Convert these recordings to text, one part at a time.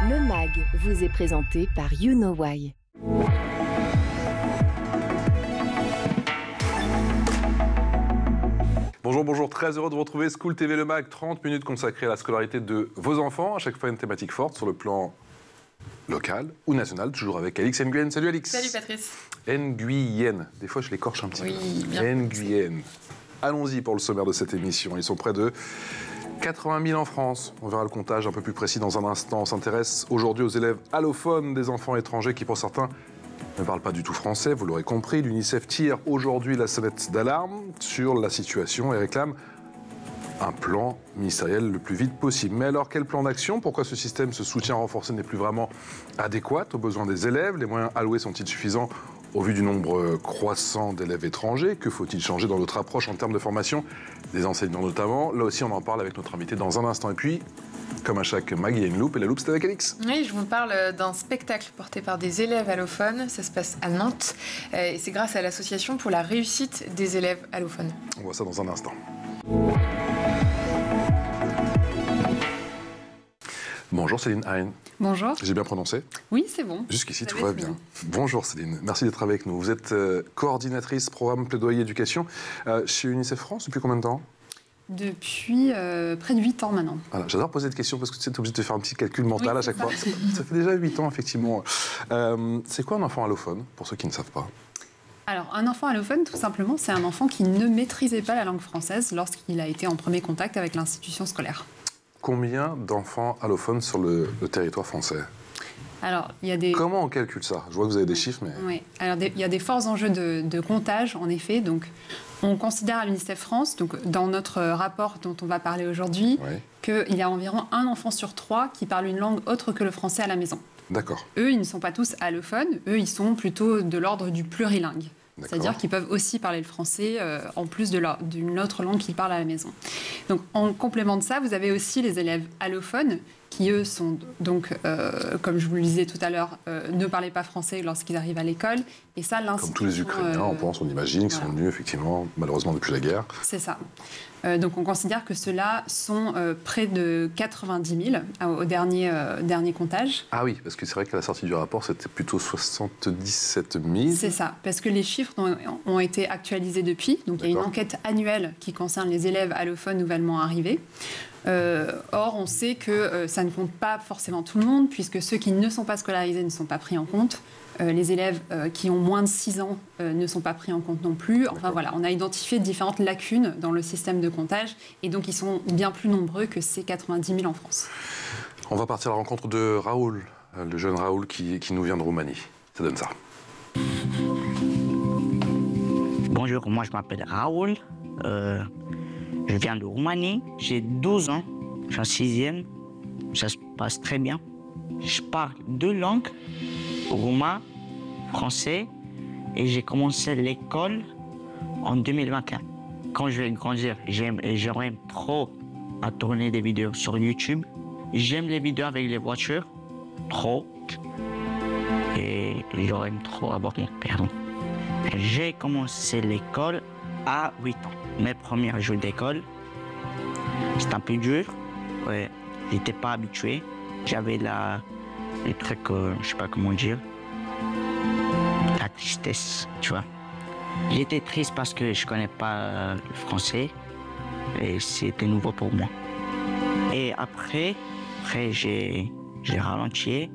Le MAG vous est présenté par You Know Why. Bonjour, bonjour, très heureux de vous retrouver. School TV Le MAG, 30 minutes consacrées à la scolarité de vos enfants. À chaque fois une thématique forte sur le plan local ou national, toujours avec Alix Nguyen. Salut Alix. Salut Patrice. Nguyen, des fois je l'écorche un petit peu. Oui, bien. Nguyen. Allons-y pour le sommaire de cette émission. Ils sont près de 80 000 en France. On verra le comptage un peu plus précis dans un instant. On s'intéresse aujourd'hui aux élèves allophones des enfants étrangers qui, pour certains, ne parlent pas du tout français. Vous l'aurez compris, l'UNICEF tire aujourd'hui la sonnette d'alarme sur la situation et réclame un plan ministériel le plus vite possible. Mais alors, quel plan d'action? Pourquoi ce système, ce soutien renforcé n'est plus vraiment adéquat aux besoins des élèves? Les moyens alloués sont-ils suffisants au vu du nombre croissant d'élèves étrangers? Que faut-il changer dans notre approche en termes de formation des enseignants notamment? Là aussi, on en parle avec notre invité dans un instant. Et puis, comme à chaque mag, il y a une loupe. Et la loupe, c'est avec Alix. Oui, je vous parle d'un spectacle porté par des élèves allophones. Ça se passe à Nantes. Et c'est grâce à l'Association pour la réussite des élèves allophones. On voit ça dans un instant. Bonjour Céline Hein. Bonjour. J'ai bien prononcé? Oui, c'est bon. Jusqu'ici, tout va bien. Bonjour Céline, merci d'être avec nous. Vous êtes coordinatrice programme plaidoyer éducation chez UNICEF France depuis combien de temps? Depuis près de 8 ans maintenant. Voilà, j'adore poser cette question parce que tu es obligé de faire un petit calcul mental oui, à chaque fois. Ça fait déjà 8 ans, effectivement. C'est quoi un enfant allophone, pour ceux qui ne savent pas? Alors, un enfant allophone, tout simplement, c'est un enfant qui ne maîtrisait pas la langue française lorsqu'il a été en premier contact avec l'institution scolaire. Combien d'enfants allophones sur le territoire français? Alors, il y a des... Comment on calcule ça? Je vois que vous avez des chiffres, mais... Oui, alors il y a des forts enjeux de comptage, en effet. Donc, on considère à l'UNICEF France, donc, dans notre rapport dont on va parler aujourd'hui, oui, qu'il y a environ un enfant sur 3 qui parle une langue autre que le français à la maison. D'accord. Eux, ils ne sont pas tous allophones. Eux, ils sont plutôt de l'ordre du plurilingue. C'est-à-dire qu'ils peuvent aussi parler le français en plus d'une autre langue qu'ils parlent à la maison. Donc, en complément de ça, vous avez aussi les élèves allophones qui, eux, sont donc, comme je vous le disais tout à l'heure, ne parlaient pas français lorsqu'ils arrivent à l'école. Et ça, comme tous les Ukrainiens, on pense, on imagine, qui sont venus, effectivement, malheureusement, depuis la guerre. C'est ça. Donc, on considère que ceux-là sont près de 90 000 au dernier comptage. Ah oui, parce que c'est vrai qu'à la sortie du rapport, c'était plutôt 77 000. C'est ça, parce que les chiffres ont été actualisés depuis. Donc, il y a une enquête annuelle qui concerne les élèves allophones nouvellement arrivés. Or, on sait que ça ne compte pas forcément tout le monde, puisque ceux qui ne sont pas scolarisés ne sont pas pris en compte. Les élèves qui ont moins de 6 ans ne sont pas pris en compte non plus. Enfin voilà, on a identifié différentes lacunes dans le système de comptage, et donc ils sont bien plus nombreux que ces 90 000 en France. On va partir à la rencontre de Raoul, le jeune Raoul qui nous vient de Roumanie. Ça donne ça. Bonjour, moi je m'appelle Raoul. Je viens de Roumanie, j'ai 12 ans, je suis en 6e, ça se passe très bien. Je parle 2 langues, roumain, français, et j'ai commencé l'école en 2021. Quand je vais grandir, j'aimerais trop à tourner des vidéos sur YouTube. J'aime les vidéos avec les voitures, trop, et j'aimerais trop avoir mon permis. J'ai commencé l'école à 8 ans. Mes premiers jours d'école, c'était un peu dur. Ouais, j'étais pas habitué. J'avais les trucs, je sais pas comment dire, la tristesse, tu vois. J'étais triste parce que je connais pas le français et c'était nouveau pour moi. Et après j'ai ralenti.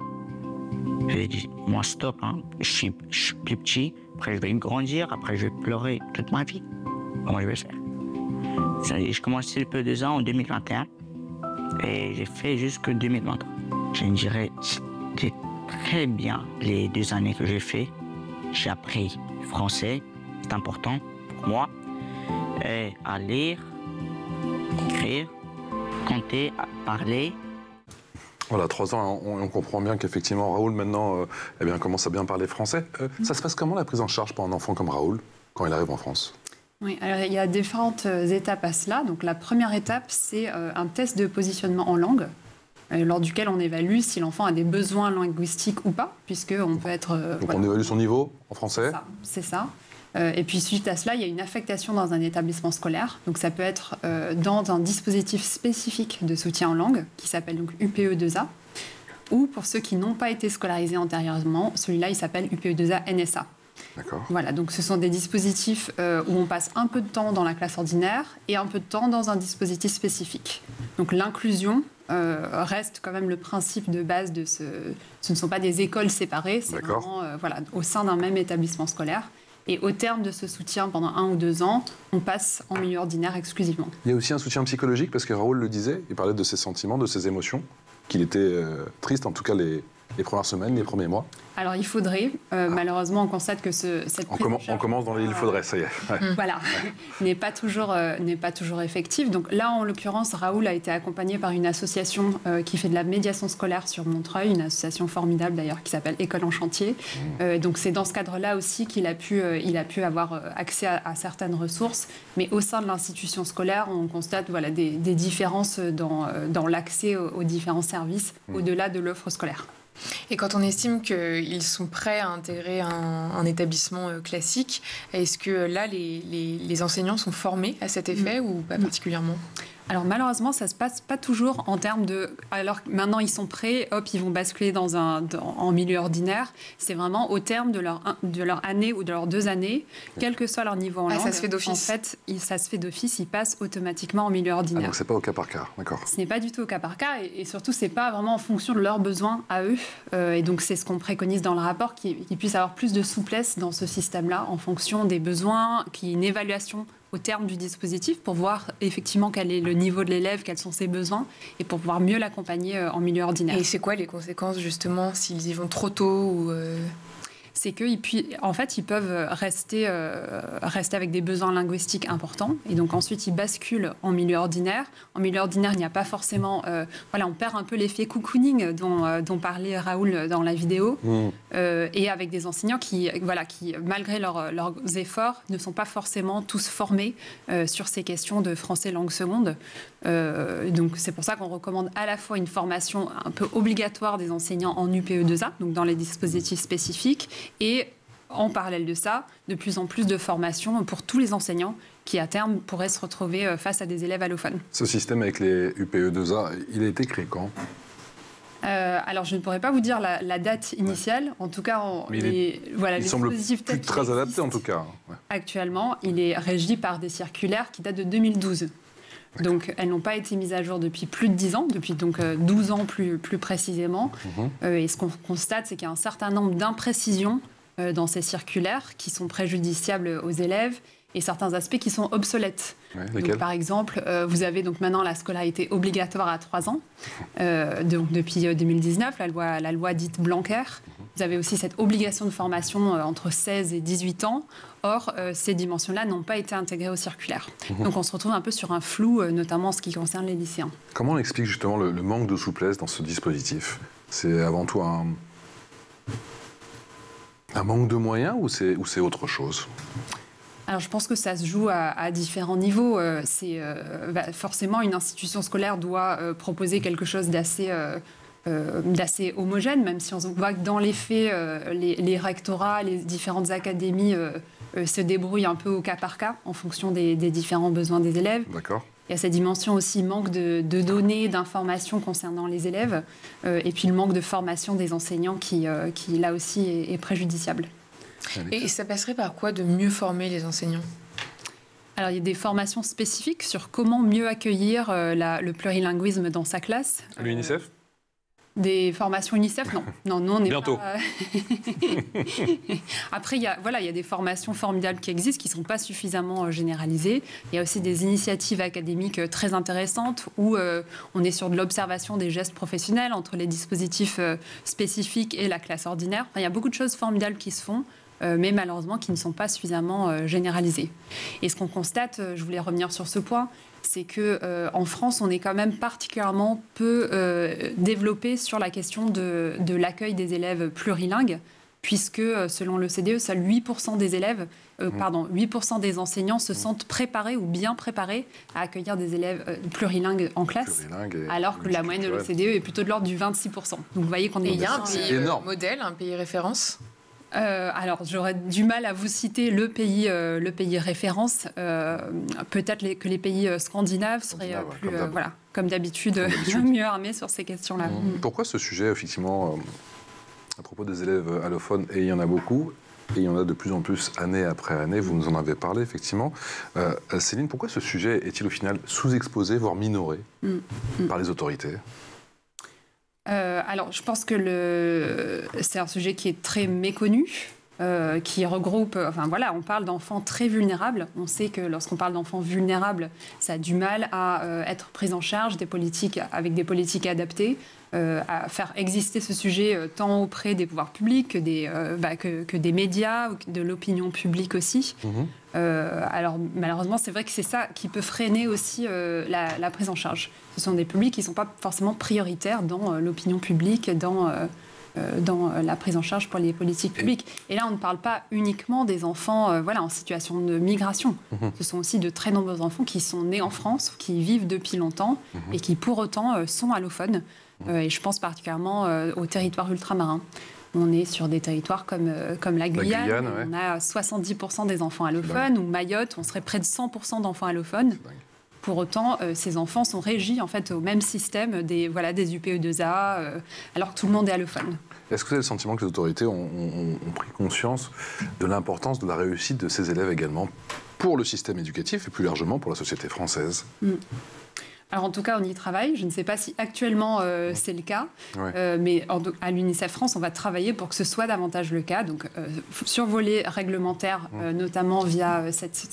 J'ai dit, moi stop, hein. Je suis plus petit. Après je vais grandir. Après je vais pleurer toute ma vie. Comment je vais faire? Je commençais le P2A en 2021 et j'ai fait jusque 2023. Je dirais c'était très bien les 2 années que j'ai fait. J'ai appris le français, c'est important pour moi, et à lire, écrire, compter, parler. Voilà, 3 ans, on comprend bien qu'effectivement Raoul maintenant commence à bien parler français. Ça se passe comment la prise en charge pour un enfant comme Raoul quand il arrive en France? Oui, alors il y a différentes étapes à cela. Donc la première étape, c'est un test de positionnement en langue, lors duquel on évalue si l'enfant a des besoins linguistiques ou pas, puisqu'on peut être... Donc voilà, on évalue son niveau en français. C'est ça. Et puis suite à cela, il y a une affectation dans un établissement scolaire. Donc ça peut être dans un dispositif spécifique de soutien en langue, qui s'appelle donc UPE2A. ou pour ceux qui n'ont pas été scolarisés antérieurement, celui-là, il s'appelle UPE2A NSA. D'accord. Voilà, donc ce sont des dispositifs où on passe un peu de temps dans la classe ordinaire et un peu de temps dans un dispositif spécifique. Donc l'inclusion reste quand même le principe de base de ce... Ce ne sont pas des écoles séparées, c'est vraiment au sein d'un même établissement scolaire. Et au terme de ce soutien, pendant 1 ou 2 ans, on passe en milieu ordinaire exclusivement. Il y a aussi un soutien psychologique, parce que Raoul le disait, il parlait de ses sentiments, de ses émotions, qu'il était triste, en tout cas les premières semaines, les premiers mois. Alors il faudrait, malheureusement on constate que cette on commence dans les il faudrait, ça y est. Ouais. Voilà, n'est pas toujours effective. Donc là, en l'occurrence, Raoul a été accompagné par une association qui fait de la médiation scolaire sur Montreuil, une association formidable d'ailleurs qui s'appelle École en chantier. Donc c'est dans ce cadre-là aussi qu'il a pu avoir accès à certaines ressources. Mais au sein de l'institution scolaire, on constate des différences dans l'accès aux différents services au-delà de l'offre scolaire. Et quand on estime qu'ils sont prêts à intégrer un établissement classique, est-ce que là, les enseignants sont formés à cet effet ou pas particulièrement ? Alors malheureusement, ça ne se passe pas toujours en termes de... Alors maintenant, ils sont prêts, hop, ils vont basculer en milieu ordinaire. C'est vraiment au terme de leur année ou de leurs 2 années, quel que soit leur niveau en langue. Ça se fait d'office. En fait, ça se fait d'office, ils passent automatiquement en milieu ordinaire. Donc c'est pas au cas par cas, d'accord. Ce n'est pas du tout au cas par cas et surtout, ce n'est pas vraiment en fonction de leurs besoins à eux. Et donc c'est ce qu'on préconise dans le rapport, qu'ils puissent avoir plus de souplesse dans ce système-là en fonction des besoins, qu'il y ait une évaluation au terme du dispositif pour voir effectivement quel est le niveau de l'élève, quels sont ses besoins et pour pouvoir mieux l'accompagner en milieu ordinaire. Et c'est quoi les conséquences justement s'ils y vont trop tôt ou C'est qu'ils peuvent rester avec des besoins linguistiques importants et donc ensuite ils basculent en milieu ordinaire. En milieu ordinaire, il n'y a pas forcément... on perd un peu l'effet cocooning dont parlait Raoul dans la vidéo et avec des enseignants qui malgré leurs efforts, ne sont pas forcément tous formés sur ces questions de français langue seconde. Donc c'est pour ça qu'on recommande à la fois une formation un peu obligatoire des enseignants en UPE2A, donc dans les dispositifs spécifiques, et en parallèle de ça, de plus en plus de formations pour tous les enseignants qui, à terme, pourraient se retrouver face à des élèves allophones. Ce système avec les UPE2A, il a été créé quand ? Alors, je ne pourrais pas vous dire la date initiale. En tout cas, il semble plus très adapté, en tout cas. Ouais. Actuellement, il est régi par des circulaires qui datent de 2012. Donc, elles n'ont pas été mises à jour depuis plus de 10 ans, depuis donc 12 ans plus précisément. Et ce qu'on constate, c'est qu'il y a un certain nombre d'imprécisions dans ces circulaires qui sont préjudiciables aux élèves et certains aspects qui sont obsolètes. Ouais, donc, par exemple, vous avez donc maintenant la scolarité obligatoire à 3 ans, donc depuis 2019, la loi dite Blanquer. Vous avez aussi cette obligation de formation entre 16 et 18 ans. Or, ces dimensions-là n'ont pas été intégrées au circulaire. Donc on se retrouve un peu sur un flou, notamment en ce qui concerne les lycéens. Comment on explique justement le manque de souplesse dans ce dispositif ? C'est avant tout un manque de moyens ou c'est autre chose ? Alors, je pense que ça se joue à différents niveaux. Forcément, une institution scolaire doit proposer quelque chose d'assez homogène, même si on voit que dans les faits, les rectorats, les différentes académies se débrouillent un peu au cas par cas en fonction des différents besoins des élèves. D'accord. Il y a cette dimension aussi manque de données, d'informations concernant les élèves, et puis le manque de formation des enseignants qui là aussi, est préjudiciable. Et ça passerait par quoi de mieux former les enseignants ? Alors, il y a des formations spécifiques sur comment mieux accueillir le plurilinguisme dans sa classe. L'UNICEF ? Des formations UNICEF, non. Non, nous, on n'est bientôt. Pas... Après, il y a des formations formidables qui existent, qui ne sont pas suffisamment généralisées. Il y a aussi des initiatives académiques très intéressantes où on est sur de l'observation des gestes professionnels entre les dispositifs spécifiques et la classe ordinaire. Enfin, il y a beaucoup de choses formidables qui se font, mais malheureusement qui ne sont pas suffisamment généralisées. Et ce qu'on constate, je voulais revenir sur ce point, c'est qu'en France, on est quand même particulièrement peu développé sur la question de l'accueil des élèves plurilingues, puisque selon l'OCDE, seuls 8% des élèves, 8% des enseignants se sentent préparés ou bien préparés à accueillir des élèves plurilingues en classe, alors que la moyenne de l'OCDE est plutôt de l'ordre du 26%. Donc vous voyez qu'on est... Et il y a un pays énorme. modèle, un pays référence ? Alors, j'aurais du mal à vous citer le pays référence. Peut-être que les pays scandinaves seraient plus, comme d'habitude, mieux armés sur ces questions-là. Pourquoi ce sujet, effectivement, à propos des élèves allophones, et il y en a beaucoup, et il y en a de plus en plus année après année, vous nous en avez parlé, effectivement. Céline, pourquoi ce sujet est-il au final sous-exposé, voire minoré par les autorités ? Alors, je pense que c'est un sujet qui est très méconnu, qui regroupe... on parle d'enfants très vulnérables. On sait que lorsqu'on parle d'enfants vulnérables, ça a du mal à être pris en charge avec des politiques adaptées, à faire exister ce sujet tant auprès des pouvoirs publics que des médias, ou de l'opinion publique aussi. Alors, malheureusement, c'est vrai que c'est ça qui peut freiner aussi la prise en charge. Ce sont des publics qui ne sont pas forcément prioritaires dans l'opinion publique, dans la prise en charge pour les politiques publiques. Et là, on ne parle pas uniquement des enfants en situation de migration. Ce sont aussi de très nombreux enfants qui sont nés en France, qui y vivent depuis longtemps et qui, pour autant, sont allophones. Et je pense particulièrement aux territoires ultramarins. On est sur des territoires comme la Guyane, on a 70% des enfants allophones, ou Mayotte, on serait près de 100% d'enfants allophones. Pour autant, ces enfants sont régis en fait, au même système des UPE2A, alors que tout le monde est allophone. Est-ce que vous avez le sentiment que les autorités ont pris conscience de l'importance de la réussite de ces élèves également pour le système éducatif et plus largement pour la société française ? Alors en tout cas, on y travaille. Je ne sais pas si actuellement c'est le cas, mais à l'UNICEF France, on va travailler pour que ce soit davantage le cas. Donc sur volet réglementaire, notamment via cette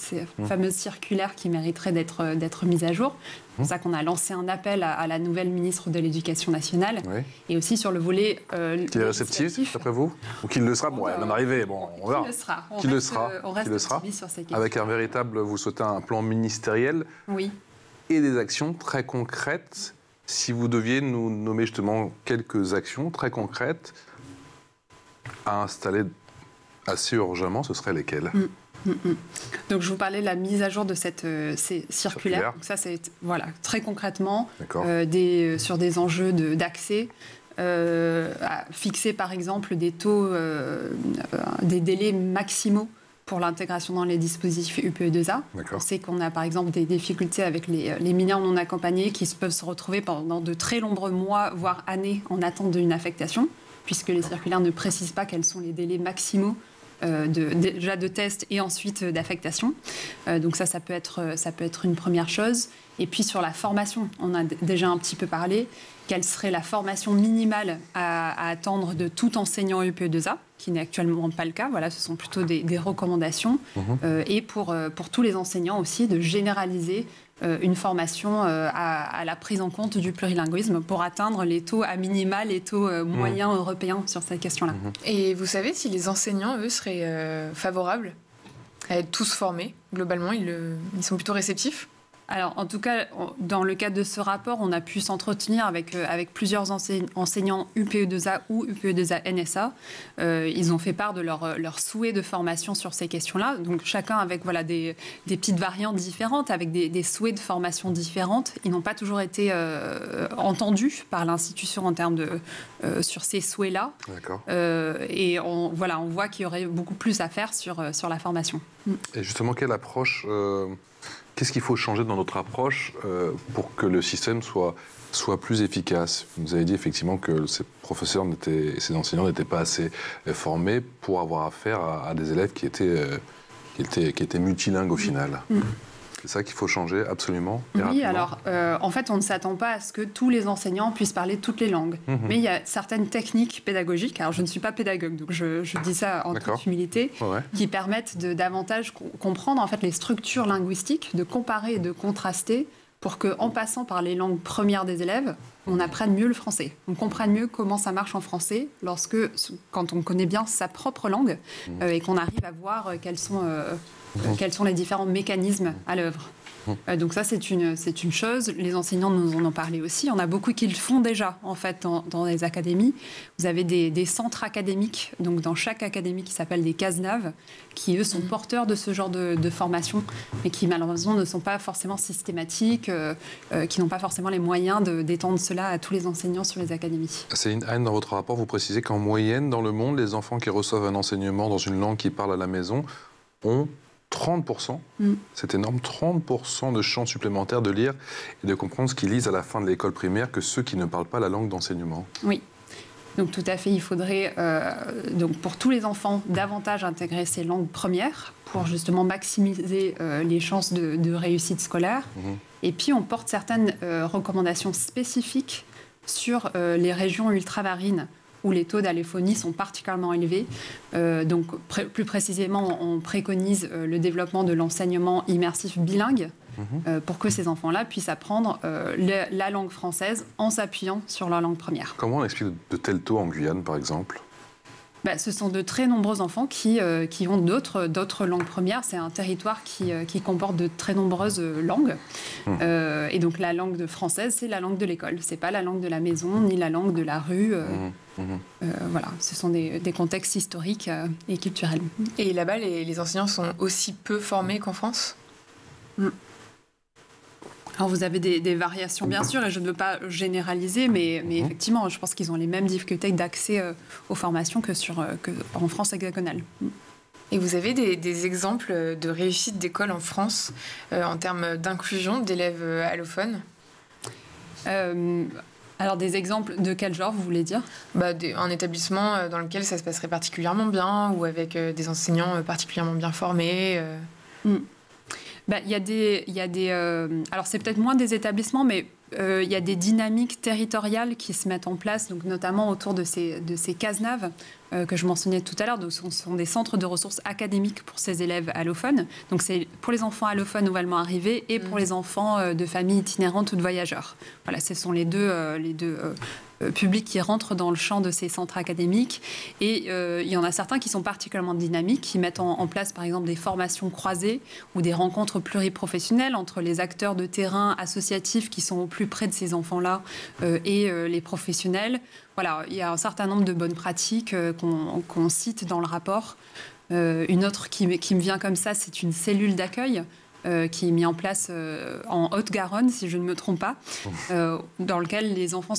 fameuse circulaire qui mériterait d'être mise à jour. C'est pour ça qu'on a lancé un appel à la nouvelle ministre de l'Éducation nationale. Et aussi sur le volet... Qui est réceptif, d'après vous ? Ou qui le sera ? Bon, elle en arrivée, bon, on verra. Qui le sera. On reste optimiste sur ces questions. Avec un véritable, vous souhaitez un plan ministériel ? Oui. Et des actions très concrètes. Si vous deviez nous nommer justement quelques actions très concrètes à installer assez urgemment, ce seraient lesquelles ? Donc je vous parlais de la mise à jour de ces circulaires. Donc ça, c'est très concrètement sur des enjeux d'accès. Fixer par exemple des taux, des délais maximaux pour l'intégration dans les dispositifs UPE2A. On sait qu'on a par exemple des difficultés avec les mineurs non accompagnés qui peuvent se retrouver pendant de très nombreux mois, voire années, en attente d'une affectation, puisque les circulaires ne précisent pas quels sont les délais maximaux déjà de tests et ensuite d'affectation. Donc ça peut être une première chose. Et puis sur la formation, on a déjà un petit peu parlé. Quelle serait la formation minimale à attendre de tout enseignant UPE2A, qui n'est actuellement pas le cas. Voilà, ce sont plutôt des recommandations. Et pour tous les enseignants aussi, de généraliser une formation à la prise en compte du plurilinguisme pour atteindre les taux à minima, les taux moyens européens sur cette question-là. Et vous savez si les enseignants, eux, seraient favorables à être tous formés ? Globalement, ils sont plutôt réceptifs ? Alors, en tout cas, dans le cadre de ce rapport, on a pu s'entretenir avec plusieurs enseignants UPE2A ou UPE2A NSA. Ils ont fait part de leur souhait de formation sur ces questions-là. Donc, chacun avec des petites variantes différentes, avec des souhaits de formation différentes. Ils n'ont pas toujours été entendus par l'institution en termes sur ces souhaits-là. Et on voit qu'il y aurait beaucoup plus à faire sur la formation. Et justement, quelle approche... Qu'est-ce qu'il faut changer dans notre approche pour que le système soit plus efficace ? Vous avez dit effectivement que ces professeurs et ces enseignants n'étaient pas assez formés pour avoir affaire à des élèves qui étaient multilingues au final. C'est ça qu'il faut changer absolument. Oui, alors en fait, on ne s'attend pas à ce que tous les enseignants puissent parler toutes les langues. Mais il y a certaines techniques pédagogiques, alors je ne suis pas pédagogue, donc je dis ça en toute humilité, qui permettent de davantage comprendre en fait, les structures linguistiques, de comparer et de contraster pour qu'en passant par les langues premières des élèves, on apprenne mieux le français. On comprenne mieux comment ça marche en français quand on connaît bien sa propre langue et qu'on arrive à voir quels sont les différents mécanismes à l'œuvre. Donc ça, c'est une chose. Les enseignants nous en ont parlé aussi. Il y en a beaucoup qui le font déjà, en fait, dans les académies. Vous avez des centres académiques, donc dans chaque académie qui s'appelle des CASNAV, qui, eux, sont porteurs de ce genre de formation, mais qui, malheureusement, ne sont pas forcément systématiques, qui n'ont pas forcément les moyens d'étendre cela à tous les enseignants sur les académies. Céline Hein, dans votre rapport, vous précisez qu'en moyenne, dans le monde, les enfants qui reçoivent un enseignement dans une langue qu'ils parlent à la maison ont 30%, c'est énorme, 30% de chances supplémentaires de lire et de comprendre ce qu'ils lisent à la fin de l'école primaire que ceux qui ne parlent pas la langue d'enseignement. Oui. Donc tout à fait, il faudrait, donc pour tous les enfants, davantage intégrer ces langues premières pour justement maximiser les chances de réussite scolaire. Et puis on porte certaines recommandations spécifiques sur les régions ultramarines où les taux d'allophonie sont particulièrement élevés. Donc, plus précisément, on préconise le développement de l'enseignement immersif bilingue pour que ces enfants-là puissent apprendre la langue française en s'appuyant sur leur langue première. Comment on explique de tels taux en Guyane, par exemple ? Ce sont de très nombreux enfants qui ont d'autres langues premières. C'est un territoire qui comporte de très nombreuses langues. Et donc la langue française, c'est la langue de l'école. C'est pas la langue de la maison, ni la langue de la rue. Voilà, ce sont des contextes historiques et culturels. Et là-bas, les enseignants sont aussi peu formés qu'en France ? Alors vous avez des variations bien sûr, et je ne veux pas généraliser, mais effectivement, je pense qu'ils ont les mêmes difficultés d'accès aux formations qu'en France hexagonale. Et vous avez des exemples de réussite d'école en France en termes d'inclusion d'élèves allophones ? Alors des exemples de quel genre, vous voulez dire ? Un établissement dans lequel ça se passerait particulièrement bien, ou avec des enseignants particulièrement bien formés. Alors c'est peut-être moins des établissements, mais il y a des dynamiques territoriales qui se mettent en place, donc notamment autour de ces CASNAV que je mentionnais tout à l'heure. Donc, ce sont des centres de ressources académiques pour ces élèves allophones. Donc c'est pour les enfants allophones nouvellement arrivés et pour les enfants de familles itinérantes ou de voyageurs. Voilà, ce sont les deux publics qui rentrent dans le champ de ces centres académiques. Et il y en a certains qui sont particulièrement dynamiques, qui mettent en place par exemple des formations croisées ou des rencontres pluriprofessionnelles entre les acteurs de terrain associatifs qui sont au plus près de ces enfants-là et les professionnels. Voilà, il y a un certain nombre de bonnes pratiques qu'on cite dans le rapport. Une autre qui me vient comme ça, c'est une cellule d'accueil qui est mise en place en Haute-Garonne, si je ne me trompe pas, dans lequel les enfants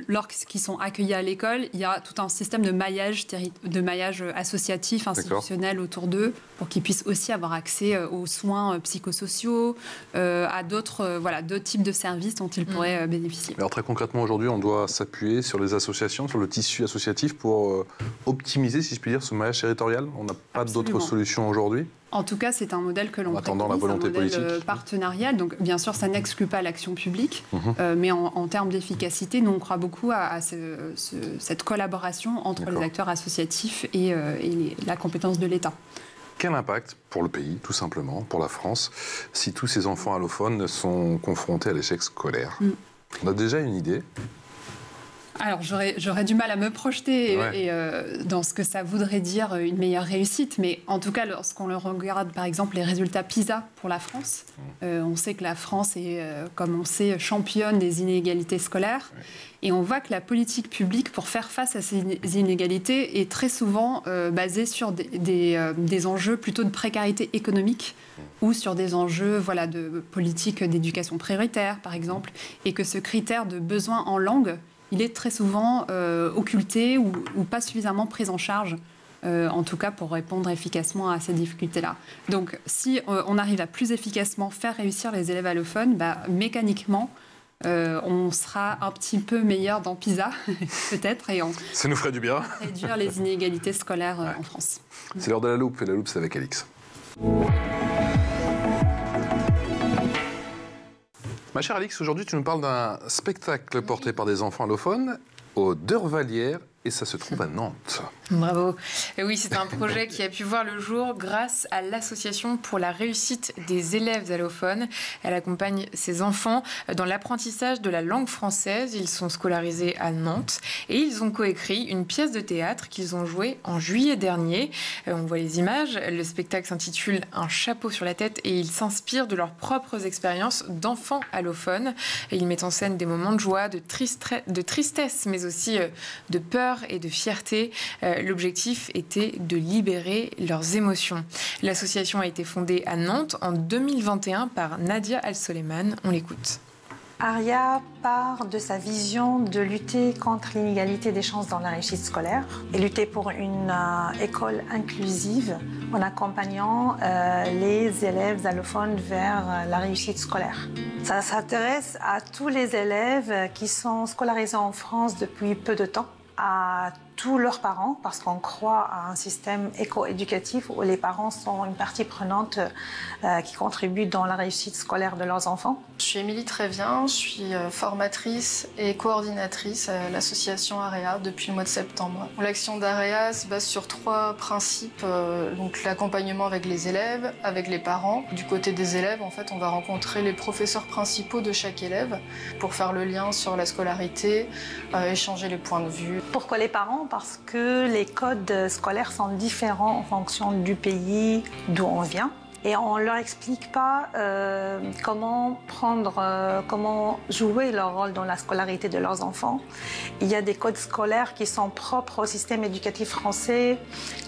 lorsqu'ils sont accueillis à l'école, il y a tout un système de maillage associatif, institutionnel autour d'eux, pour qu'ils puissent aussi avoir accès aux soins psychosociaux, à d'autres types de services dont ils pourraient bénéficier. Alors très concrètement, aujourd'hui, on doit s'appuyer sur les associations, sur le tissu associatif pour optimiser, si je puis dire, ce maillage territorial. On n'a pas d'autres solutions aujourd'hui ? En tout cas, c'est un modèle que l'on préconise, la volonté un modèle politique. Partenarial. Donc, bien sûr, ça n'exclut pas l'action publique, mais en termes d'efficacité, nous, on croit beaucoup à cette collaboration entre les acteurs associatifs et la compétence de l'État. Quel impact pour le pays, tout simplement, pour la France, si tous ces enfants allophones sont confrontés à l'échec scolaire ? On a déjà une idée ? Alors, j'aurais du mal à me projeter dans ce que ça voudrait dire une meilleure réussite. Mais en tout cas, lorsqu'on regarde, par exemple, les résultats PISA pour la France, on sait que la France est, comme on sait, championne des inégalités scolaires. Et on voit que la politique publique, pour faire face à ces inégalités, est très souvent basée sur des enjeux plutôt de précarité économique ou sur des enjeux de politique d'éducation prioritaire, par exemple. Et que ce critère de besoin en langue, il est très souvent occulté ou pas suffisamment pris en charge, en tout cas pour répondre efficacement à ces difficultés-là. Donc, si on arrive à plus efficacement faire réussir les élèves allophones, mécaniquement, on sera un petit peu meilleur dans PISA, peut-être, et ça nous ferait du bien. Réduire les inégalités scolaires en France. C'est l'heure de la loupe, et la loupe, c'est avec Alix. Ma chère Alix, aujourd'hui tu nous parles d'un spectacle porté par des enfants allophones au Dervallières et ça se trouve à Nantes. Bravo. Et oui, c'est un projet qui a pu voir le jour grâce à l'Association pour la réussite des élèves allophones. Elle accompagne ces enfants dans l'apprentissage de la langue française. Ils sont scolarisés à Nantes et ils ont coécrit une pièce de théâtre qu'ils ont jouée en juillet dernier. On voit les images. Le spectacle s'intitule « Un chapeau sur la tête » et ils s'inspirent de leurs propres expériences d'enfants allophones. Et ils mettent en scène des moments de joie, de tristesse, mais aussi de peur et de fierté. L'objectif était de libérer leurs émotions. L'association a été fondée à Nantes en 2021 par Nadia Al-Soleiman. On l'écoute. Aria part de sa vision de lutter contre l'inégalité des chances dans la réussite scolaire et lutter pour une école inclusive en accompagnant les élèves allophones vers la réussite scolaire. Ça s'intéresse à tous les élèves qui sont scolarisés en France depuis peu de temps, à tous leurs parents, parce qu'on croit à un système éco-éducatif où les parents sont une partie prenante qui contribue dans la réussite scolaire de leurs enfants. Je suis Émilie Trévien, je suis formatrice et coordinatrice à l'association AREA depuis le mois de septembre. L'action d'AREA se base sur 3 principes, donc l'accompagnement avec les élèves, avec les parents. Du côté des élèves, en fait, on va rencontrer les professeurs principaux de chaque élève pour faire le lien sur la scolarité, échanger les points de vue. Pourquoi les parents ? Parce que les codes scolaires sont différents en fonction du pays d'où on vient. Et on ne leur explique pas comment jouer leur rôle dans la scolarité de leurs enfants. Il y a des codes scolaires qui sont propres au système éducatif français,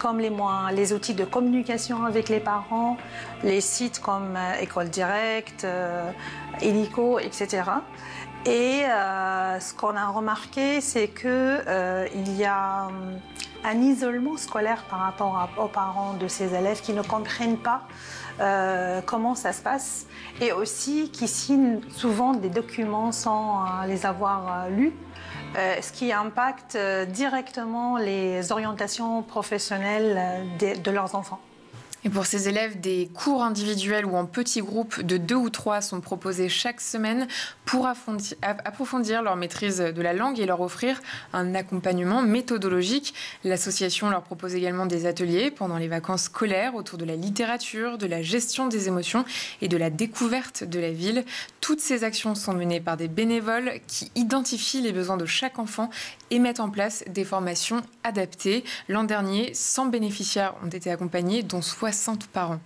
comme les outils de communication avec les parents, les sites comme École Directe, Illico, etc. Et ce qu'on a remarqué, c'est qu'il y a un isolement scolaire par rapport aux parents de ces élèves qui ne comprennent pas comment ça se passe et aussi qui signent souvent des documents sans les avoir lus, ce qui impacte directement les orientations professionnelles de leurs enfants. Et pour ces élèves, des cours individuels ou en petits groupes de 2 ou 3 sont proposés chaque semaine pour approfondir leur maîtrise de la langue et leur offrir un accompagnement méthodologique. L'association leur propose également des ateliers pendant les vacances scolaires autour de la littérature, de la gestion des émotions et de la découverte de la ville. Toutes ces actions sont menées par des bénévoles qui identifient les besoins de chaque enfant et mettent en place des formations adaptées. L'an dernier, 100 bénéficiaires ont été accompagnés, dont 60 parents.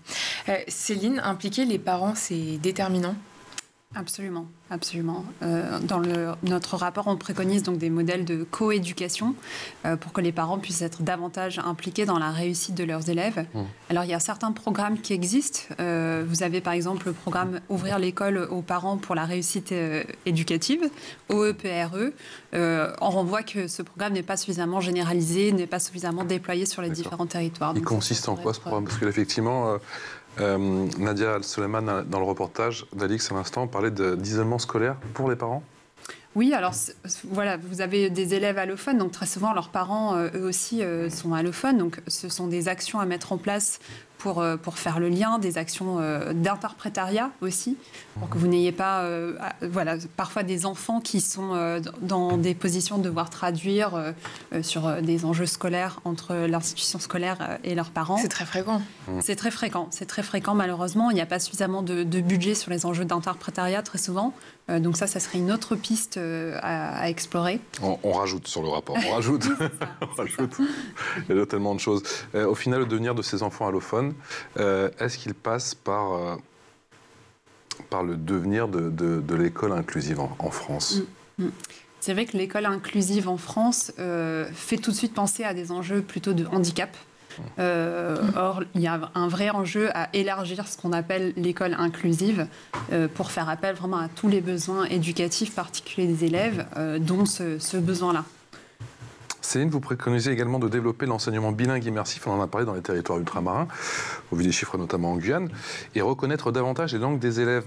Céline, impliquer les parents, c'est déterminant ? Absolument, absolument. Dans notre rapport, on préconise donc des modèles de coéducation pour que les parents puissent être davantage impliqués dans la réussite de leurs élèves. Alors, il y a certains programmes qui existent. Vous avez par exemple le programme Ouvrir l'école aux parents pour la réussite éducative, OEPRE. On voit que ce programme n'est pas suffisamment généralisé, n'est pas suffisamment déployé sur les différents territoires. Il consiste en quoi ce programme ? Parce qu'effectivement... Nadia Al-Soleiman, dans le reportage d'Alix à l'instant, parlait d'isolement scolaire pour les parents. Oui, alors voilà, vous avez des élèves allophones, donc très souvent leurs parents, eux aussi, sont allophones. Donc ce sont des actions à mettre en place pour faire le lien, des actions d'interprétariat aussi, pour que vous n'ayez pas parfois des enfants qui sont dans des positions de devoir traduire sur des enjeux scolaires entre l'institution scolaire et leurs parents. C'est très fréquent. C'est très fréquent malheureusement. Il n'y a pas suffisamment de budget sur les enjeux d'interprétariat très souvent. Donc ça serait une autre piste à explorer. On rajoute sur le rapport, on rajoute. Il y a tellement de choses. Au final, le devenir de ces enfants allophones, est-ce qu'il passe par le devenir de l'école inclusive en France ? C'est vrai que l'école inclusive en France fait tout de suite penser à des enjeux plutôt de handicap. Or, il y a un vrai enjeu à élargir ce qu'on appelle l'école inclusive pour faire appel vraiment à tous les besoins éducatifs particuliers des élèves, dont ce besoin-là. Céline, vous préconisez également de développer l'enseignement bilingue immersif, on en a parlé dans les territoires ultramarins, au vu des chiffres notamment en Guyane, et reconnaître davantage les langues des élèves.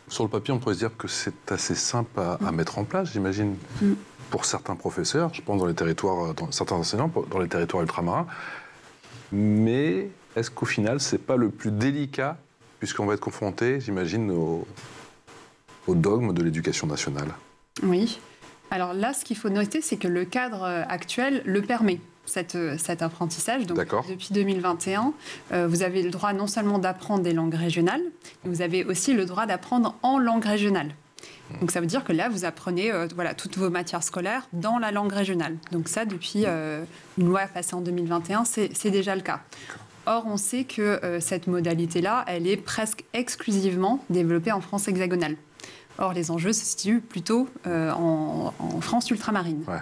Sur le papier, on pourrait se dire que c'est assez simple à mettre en place, j'imagine, pour certains professeurs, je pense certains enseignants dans les territoires ultramarins. Mais est-ce qu'au final, c'est pas le plus délicat, puisqu'on va être confronté, j'imagine, au dogme de l'éducation nationale ? Oui. Alors là, ce qu'il faut noter, c'est que le cadre actuel le permet. Cet apprentissage. Donc, depuis 2021, vous avez le droit non seulement d'apprendre des langues régionales, mais vous avez aussi le droit d'apprendre en langue régionale. Donc ça veut dire que là, vous apprenez toutes vos matières scolaires dans la langue régionale. Donc ça, depuis une loi passée en 2021, c'est déjà le cas. Or, on sait que cette modalité-là, elle est presque exclusivement développée en France hexagonale. Or, les enjeux se situent plutôt en France ultramarine. Ouais.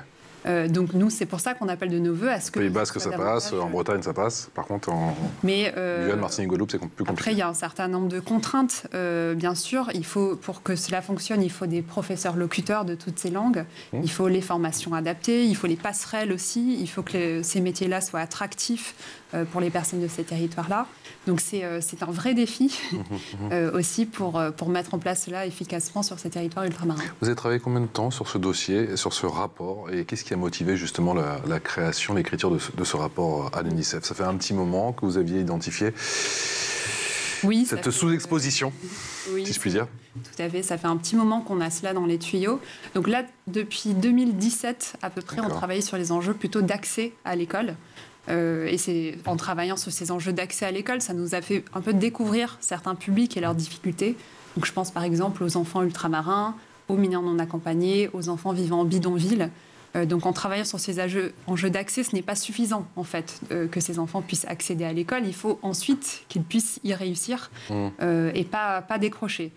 Donc nous, c'est pour ça qu'on appelle de nos voeux à ce que... Pays Basque, ça passe, en Bretagne, ça passe. Par contre, en Guyane, Martinique, Guadeloupe, c'est plus compliqué. Après, il y a un certain nombre de contraintes, bien sûr. Pour que cela fonctionne, il faut des professeurs locuteurs de toutes ces langues. Il faut les formations adaptées, il faut les passerelles aussi. Il faut que ces métiers-là soient attractifs pour les personnes de ces territoires-là. Donc c'est un vrai défi aussi pour mettre en place cela efficacement sur ces territoires ultramarins. Vous avez travaillé combien de temps sur ce dossier et sur ce rapport? Et qu'est-ce qui a motivé justement la création, l'écriture de ce rapport à l'UNICEF? Ça fait un petit moment que vous aviez identifié cette sous-exposition, si je puis dire. Tout à fait, ça fait un petit moment qu'on a cela dans les tuyaux. Donc là, depuis 2017 à peu près, on travaillait sur les enjeux plutôt d'accès à l'école. Et c'est en travaillant sur ces enjeux d'accès à l'école, ça nous a fait un peu découvrir certains publics et leurs difficultés. Donc je pense par exemple aux enfants ultramarins, aux mineurs non accompagnés, aux enfants vivant en bidonville. Donc en travaillant sur ces enjeux d'accès, ce n'est pas suffisant en fait que ces enfants puissent accéder à l'école. Il faut ensuite qu'ils puissent y réussir et pas décrocher.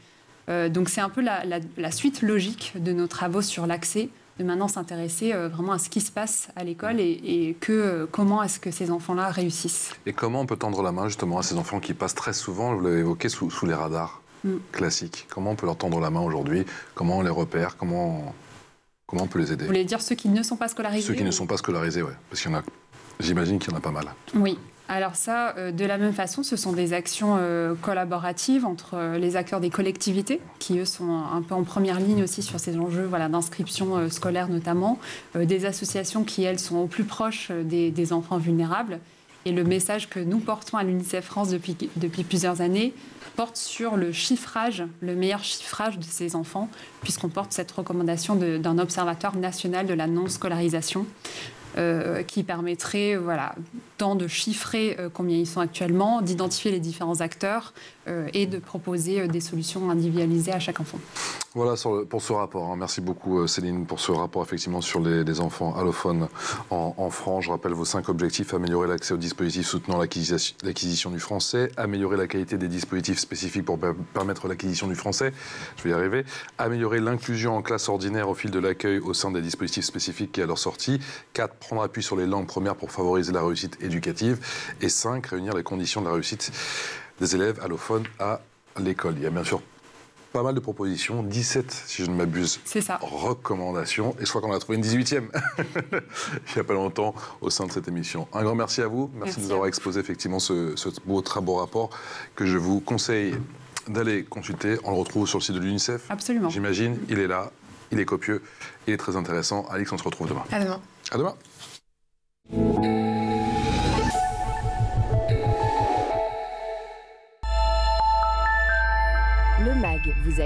Donc c'est un peu la suite logique de nos travaux sur l'accès, de maintenant s'intéresser vraiment à ce qui se passe à l'école et comment est-ce que ces enfants-là réussissent. Et comment on peut tendre la main justement à ces enfants qui passent très souvent, vous l'avez évoqué, sous les radars classiques? Comment on peut leur tendre la main aujourd'hui? Comment on les repère? Comment on peut les aider? Vous voulez dire ceux qui ne sont pas scolarisés? Ceux qui ne sont pas scolarisés, oui. Parce qu'il y en a, j'imagine qu'il y en a pas mal. Oui. Alors ça, de la même façon, ce sont des actions collaboratives entre les acteurs des collectivités, qui eux sont un peu en première ligne aussi sur ces enjeux d'inscription scolaire notamment, des associations qui, elles, sont au plus proche des enfants vulnérables. Et le message que nous portons à l'UNICEF France depuis plusieurs années porte sur le chiffrage, le meilleur chiffrage de ces enfants, puisqu'on porte cette recommandation d'un observatoire national de la non-scolarisation, qui permettrait tant de chiffrer combien ils sont actuellement, d'identifier les différents acteurs et de proposer des solutions individualisées à chaque enfant. Voilà pour ce rapport. Merci beaucoup Céline pour ce rapport effectivement sur les enfants allophones en France. Je rappelle vos 5 objectifs: améliorer l'accès aux dispositifs soutenant l'acquisition du français, améliorer la qualité des dispositifs spécifiques pour permettre l'acquisition du français, je vais y arriver, améliorer l'inclusion en classe ordinaire au fil de l'accueil au sein des dispositifs spécifiques et à leur sortie, 4, prendre appui sur les langues premières pour favoriser la réussite éducative, et 5, réunir les conditions de la réussite des élèves allophones à l'école. Il y a bien sûr pas mal de propositions, 17 si je ne m'abuse, recommandations, et je crois qu'on a trouvé une 18e il n'y a pas longtemps au sein de cette émission. Un grand merci à vous, merci de nous avoir exposé effectivement ce beau rapport que je vous conseille d'aller consulter. On le retrouve sur le site de l'UNICEF. Absolument. J'imagine, il est là, il est copieux, il est très intéressant. Alix, on se retrouve demain. À demain. À demain. Le MAG vous a